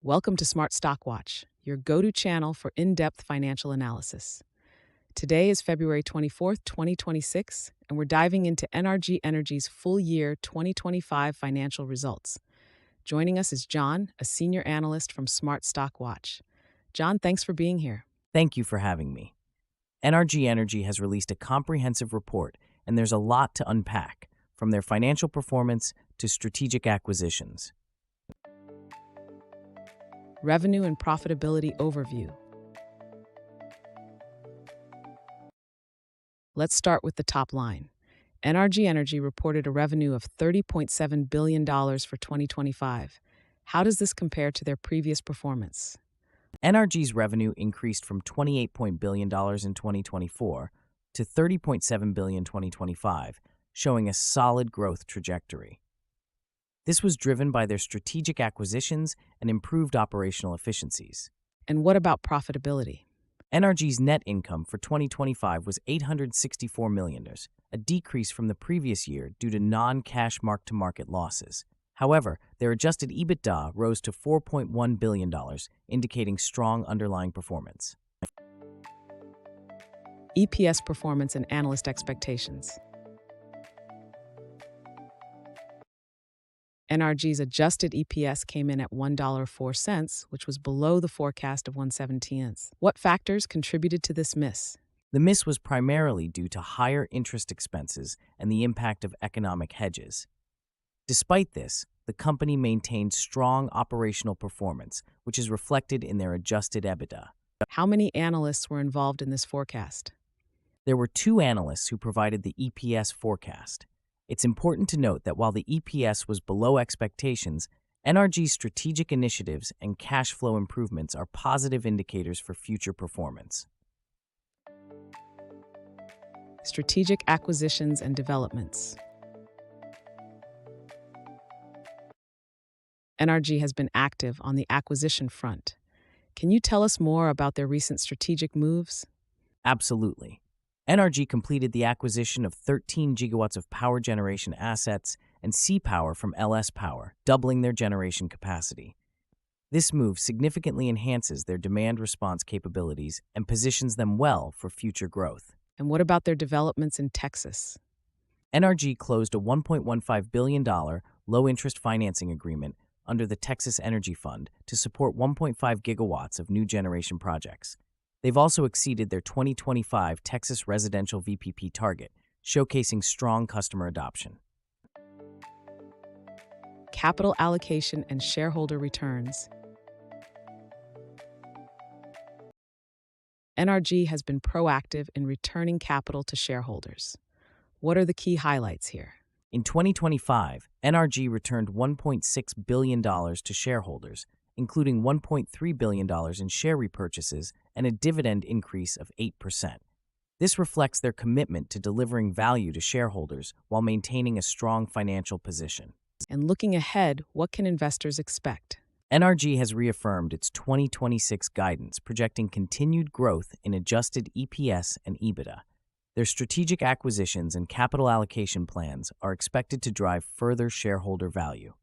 Welcome to Smart Stock Watch, your go-to channel for in-depth financial analysis. Today is February 24th, 2026, and we're diving into NRG Energy's full year 2025 financial results. Joining us is John, a senior analyst from Smart Stock Watch. John, thanks for being here. Thank you for having me. NRG Energy has released a comprehensive report, and there's a lot to unpack, from their financial performance to strategic acquisitions. Revenue and profitability overview. Let's start with the top line. NRG Energy reported a revenue of $30.7 billion for 2025. How does this compare to their previous performance? NRG's revenue increased from $28 billion in 2024 to $30.7 billion in 2025, showing a solid growth trajectory. This was driven by their strategic acquisitions and improved operational efficiencies. And what about profitability? NRG's net income for 2025 was $864 million, a decrease from the previous year due to non-cash mark-to-market losses. However, their adjusted EBITDA rose to $4.1 billion, indicating strong underlying performance. EPS performance and analyst expectations. NRG's adjusted EPS came in at $1.04, which was below the forecast of $1.17. What factors contributed to this miss? The miss was primarily due to higher interest expenses and the impact of economic hedges. Despite this, the company maintained strong operational performance, which is reflected in their adjusted EBITDA. How many analysts were involved in this forecast? There were 2 analysts who provided the EPS forecast. It's important to note that while the EPS was below expectations, NRG's strategic initiatives and cash flow improvements are positive indicators for future performance. Strategic acquisitions and developments. NRG has been active on the acquisition front. Can you tell us more about their recent strategic moves? Absolutely. NRG completed the acquisition of 13 gigawatts of power generation assets and sea power from LS Power, doubling their generation capacity. This move significantly enhances their demand response capabilities and positions them well for future growth. And what about their developments in Texas? NRG closed a $1.15 billion low-interest financing agreement under the Texas Energy Fund to support 1.5 gigawatts of new generation projects. They've also exceeded their 2025 Texas residential VPP target, showcasing strong customer adoption. Capital allocation and shareholder returns. NRG has been proactive in returning capital to shareholders. What are the key highlights here? In 2025, NRG returned $1.6 billion to shareholders, including $1.3 billion in share repurchases and a dividend increase of 8%. This reflects their commitment to delivering value to shareholders while maintaining a strong financial position. And looking ahead, what can investors expect? NRG has reaffirmed its 2026 guidance, projecting continued growth in adjusted EPS and EBITDA. Their strategic acquisitions and capital allocation plans are expected to drive further shareholder value.